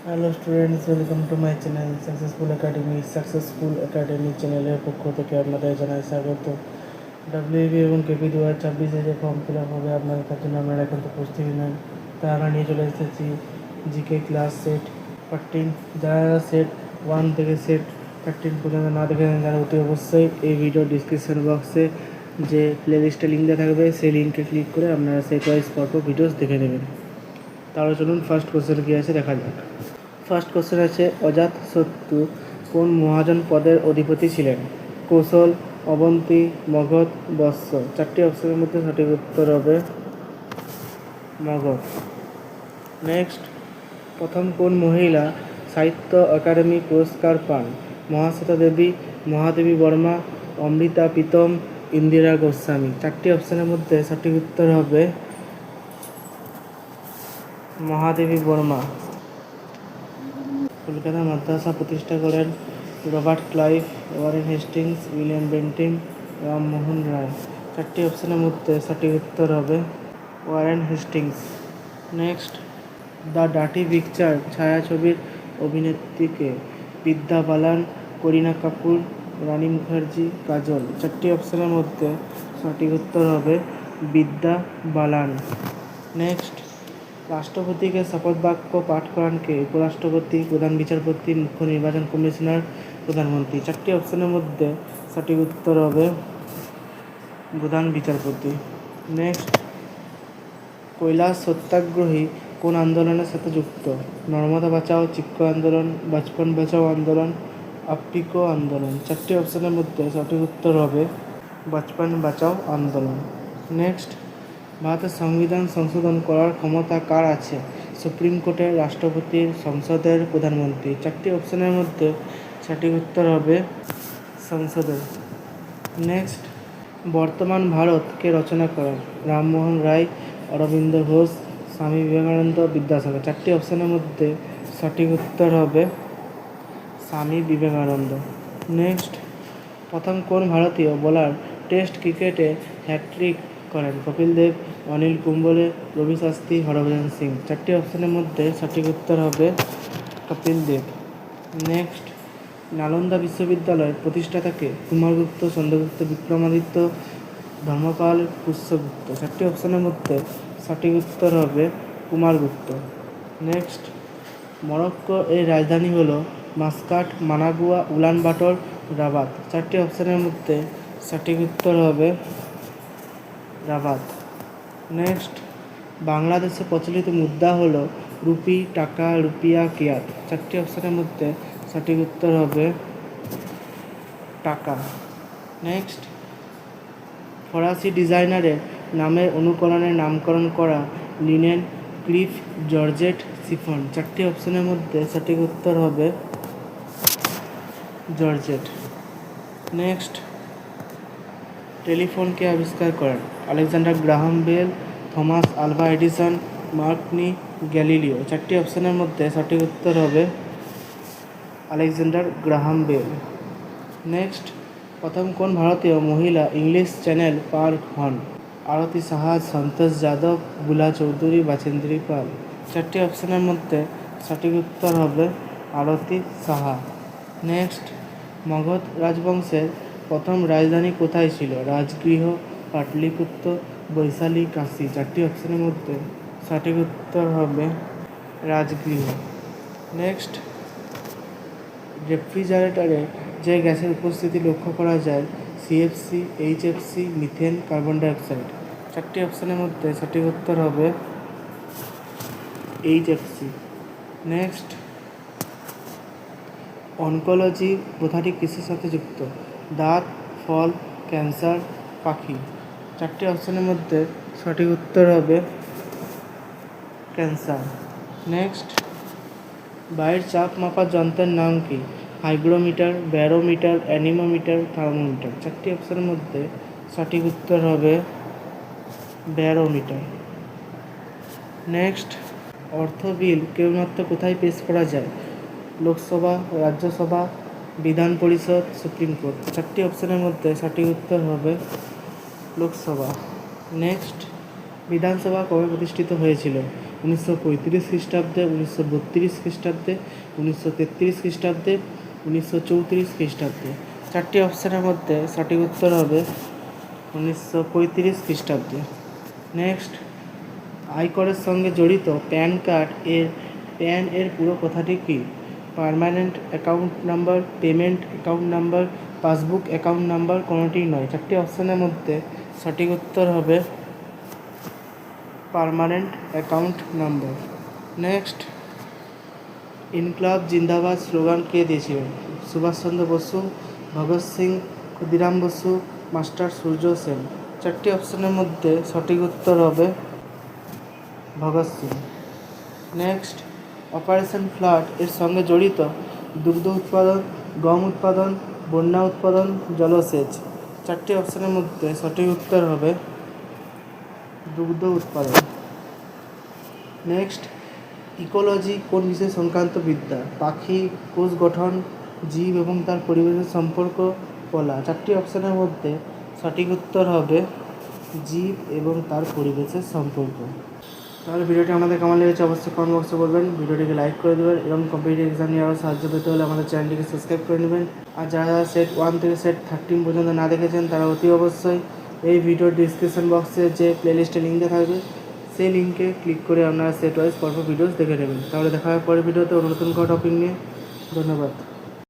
Hello students, welcome to my channel successful academy চ্যানেলের পক্ষ থেকে আপনাদের জানাই স্বাগত। ডাব্লিউবি এবং কেপি 2026 যে ফর্ম ফিল আপ হবে আপনাদের, তার জন্য আপনারা এখন তো প্রস্তুতি নেন। তা আমরা নিয়ে চলে এসেছি জিকে ক্লাস সেট 13। যারা সেট 1 থেকে সেট 13 পর্যন্ত না দেখেছেন, যারা অতি অবশ্যই এই ভিডিও ডিসক্রিপশন বক্সে যে প্লে লিস্টে লিঙ্ক দেওয়া থাকবে, সেই লিঙ্কে ক্লিক করে আপনারা সেট ওয়াইজ পরপর ভিডিওস দেখে নেবেন। তাহলে চলুন ফার্স্ট কোশ্চেন কী আছে দেখা যাক। ফার্স্ট কোশ্চেন আছে, অজাতশত্রু কোন মহাজন পদের অধিপতি ছিলেন? কৌশল, অবন্তী, মগধ, বৎস। চারটি অপশনের মধ্যে সঠিক উত্তর হবে মগধ। নেক্সট, প্রথম কোন মহিলা সাহিত্য একাডেমি পুরস্কার পান? মহাশ্বেতা দেবী, মহাদেবী বর্মা, অমৃতা প্রীতম, ইন্দিরা গোস্বামী। চারটি অপশনের মধ্যে সঠিক উত্তর হবে মহাদেবী বর্মা। কলকাতা মাদ্রাসা প্রতিষ্ঠা করেন Robert Clive, Warren Hastings, William Bentinck, Rammohan Roy. চারটি অপশনের মধ্যে সঠিক উত্তর হবে Warren Hastings. Next, the dirty picture ছায়াছবির অভিনেত্রীকে? বিদ্যা বালান, করিনা কাপুর, রানী মুখার্জি, কাজল। চারটি অপশনের মধ্যে সঠিক উত্তর হবে বিদ্যা বালান। নেক্সট, রাষ্ট্রপতিকে শপথ বাক্য পাঠ করান কে? উপরাষ্ট্রপতি, প্রধান বিচারপতি, মুখ্য নির্বাচন কমিশনার, প্রধানমন্ত্রী। চারটি অপশনের মধ্যে সঠিক উত্তর হবে প্রধান বিচারপতি। নেক্সট, কৈলাস সত্যাগ্রহী কোন আন্দোলনের সাথে যুক্ত? নর্মদা বাঁচাও, চিপকো আন্দোলন, বাচপন বাঁচাও আন্দোলন, আপ্টিকো আন্দোলন। চারটি অপশনের মধ্যে সঠিক উত্তর হবে বাচপন বাঁচাও আন্দোলন। নেক্সট, ভারতের সংবিধান সংশোধন করার ক্ষমতা কার আছে? সুপ্রিম কোর্টের, রাষ্ট্রপতির, সংসদের, প্রধানমন্ত্রী। চারটি অপশনের মধ্যে সঠিক উত্তর হবে সংসদের। নেক্সট, বর্তমান ভারত কে রচনা করেন? রামমোহন রায়, অরবিন্দ ঘোষ, স্বামী বিবেকানন্দ, বিদ্যাসাগর। চারটি অপশনের মধ্যে সঠিক উত্তর হবে স্বামী বিবেকানন্দ। নেক্সট, প্রথম কোন ভারতীয় বোলার টেস্ট ক্রিকেটে হ্যাট্রিক করেন? কপিল দেব, অনিল কুম্বলে, রবি শাস্ত্রী, হরভজন সিং। চারটি অপশনের মধ্যে সঠিক উত্তর হবে কপিল দেব। নেক্সট, নালন্দা বিশ্ববিদ্যালয়ের প্রতিষ্ঠাতাকে? কুমারগুপ্ত, চন্দ্রগুপ্ত, বিক্রমাদিত্য, ধর্মপাল, পুষ্যগুপ্ত। চারটি অপশনের মধ্যে সঠিক উত্তর হবে কুমারগুপ্ত। নেক্সট, মরক্কো এর রাজধানী হলো মাস্কাট, মানাগুয়া, উলানবাটর, রাবাত। চারটি অপশনের মধ্যে সঠিক উত্তর হবে রাবাত। নেক্সট, বাংলাদেশে প্রচলিত মুদ্রা হলো রুপি, টাকা, রুপিয়া, কিয়াত। চারটি অপশনের মধ্যে সঠিক উত্তর হবে টাকা। নেক্সট, ফরাসি ডিজাইনারের নামের অনুকরণে নামকরণ করা লিনেন, ক্রিপ, জর্জেট, শিফন। চারটি অপশনের মধ্যে সঠিক উত্তর হবে জর্জেট। নেক্সট, টেলিফোনকে আবিষ্কার করেন? Alexander Graham Bell, Thomas Alva Edison, Marconi, Galileo. চারটি অপশনের মধ্যে সঠিক উত্তর হবে আলেকজান্ডার গ্রাহাম বেল। নেক্সট, প্রথম কোন ভারতীয় মহিলা ইংলিশ চ্যানেল পার হন? আরতি সাহা, সন্তোষ যাদব, বুলা চৌধুরী, বাচেন্দ্রী পাল। চারটি অপশনের মধ্যে সঠিক উত্তর হবে আরতি সাহা। নেক্সট, মগধ রাজবংশের প্রথম রাজধানী কোথায় ছিল? রাজগৃহ, পাটলিপুত্র, বৈশালী, কাশী। চারটি অপশনের মধ্যে সঠিক উত্তর হবে রাজগৃহ। নেক্সট, রেফ্রিজারেটরে যে গ্যাসের উপস্থিতি লক্ষ্য করা যায়? CFC, HFC, methane, carbon dioxide. চারটি অপশনের মধ্যে সঠিক উত্তর হবে এইচএফসি। নেক্সট, অনকোলজি কথাটি কিসের সাথে যুক্ত? দাঁত, ফল, ক্যান্সার, পাখি। চারটি অপশনের মধ্যে সঠিক উত্তর হবে ক্যান্সার। নেক্সট, বায়ুর চাপ মাপার যন্ত্রের নাম কি? Hygrometer, barometer, anemometer, thermometer. চারটি অপশনের মধ্যে সঠিক উত্তর হবে ব্যারোমিটার। নেক্সট, অর্থ বিল কেবলমাত্র কোথায় পেশ করা যায়? লোকসভা, রাজ্যসভা, বিধান পরিষদ, সুপ্রিম কোর্ট। চারটি অপশনের মধ্যে সঠিক উত্তর হবে লোকসভা। নেক্সট, বিধানসভা কবে প্রতিষ্ঠিত হয়েছিল? 1935 খ্রিস্টাব্দে, 1932 খ্রিস্টাব্দে, 1933 খ্রিস্টাব্দে, 1934 খ্রিস্টাব্দে। 4টি অপশানের মধ্যে সঠিক উত্তর হবে 1935 খ্রিস্টাব্দে। নেক্সট, আয়করের সঙ্গে জড়িত প্যান এর পুরো কথাটি কী? Permanent account number, payment account number, passbook account number, কোনোটিই নয়। 4টি অপশানের মধ্যে সঠিক উত্তর হবে permanent account number. Next, Inqilab জিন্দাবাদ স্লোগান কে দিয়েছিলেন? সুভাষচন্দ্র বসু, ভগৎ সিং, ক্ষুদিরাম বসু, মাস্টার সূর্য সেন। 4টি অপশানের মধ্যে সঠিক উত্তর হবে Bhagat Singh. Next, operation flood এর সঙ্গে জড়িত দুগ্ধ উৎপাদন, গম উৎপাদন, বন্যা উৎপাদন, জলসেচ। 4টি অপশানের মধ্যে সঠিক উত্তর হবে দুগ্ধ উৎপাদন। নেক্সট, ইকোলজি কোন বিষয় সংক্রান্ত বিদ্যা? পাখি, কোষ গঠন, জীব এবং তার পরিবেশের সম্পর্ক, কলা। 4টি অপশানের মধ্যে সঠিক উত্তর হবে জীব এবং তার পরিবেশের সম্পর্ক। তাহলে ভিডিওটি আমাদের কেমন লেগেছে অবশ্যই কমেন্ট বক্সে বলবেন। ভিডিওটিকে লাইক করে দেবেন এবং কম্পিটিটিভ এক্সাম নিয়ে আরও সাহায্য পেতে হলে আমাদের চ্যানেলটিকে সাবস্ক্রাইব করে নেবেন। আর যারা সেট 1 থেকে সেট 13 পর্যন্ত না দেখেছেন তারা অতি অবশ্যই এই ভিডিওর ডিসক্রিপশন বক্সে যে প্লেলিস্টের লিঙ্কটা থাকবে সেই লিঙ্কে ক্লিক করে আপনারা সেট ওয়াইজ পরপর ভিডিওস দেখে নেবেন। তাহলে দেখা হবে পরের ভিডিওতে নতুন কোনো টপিক নিয়ে। ধন্যবাদ।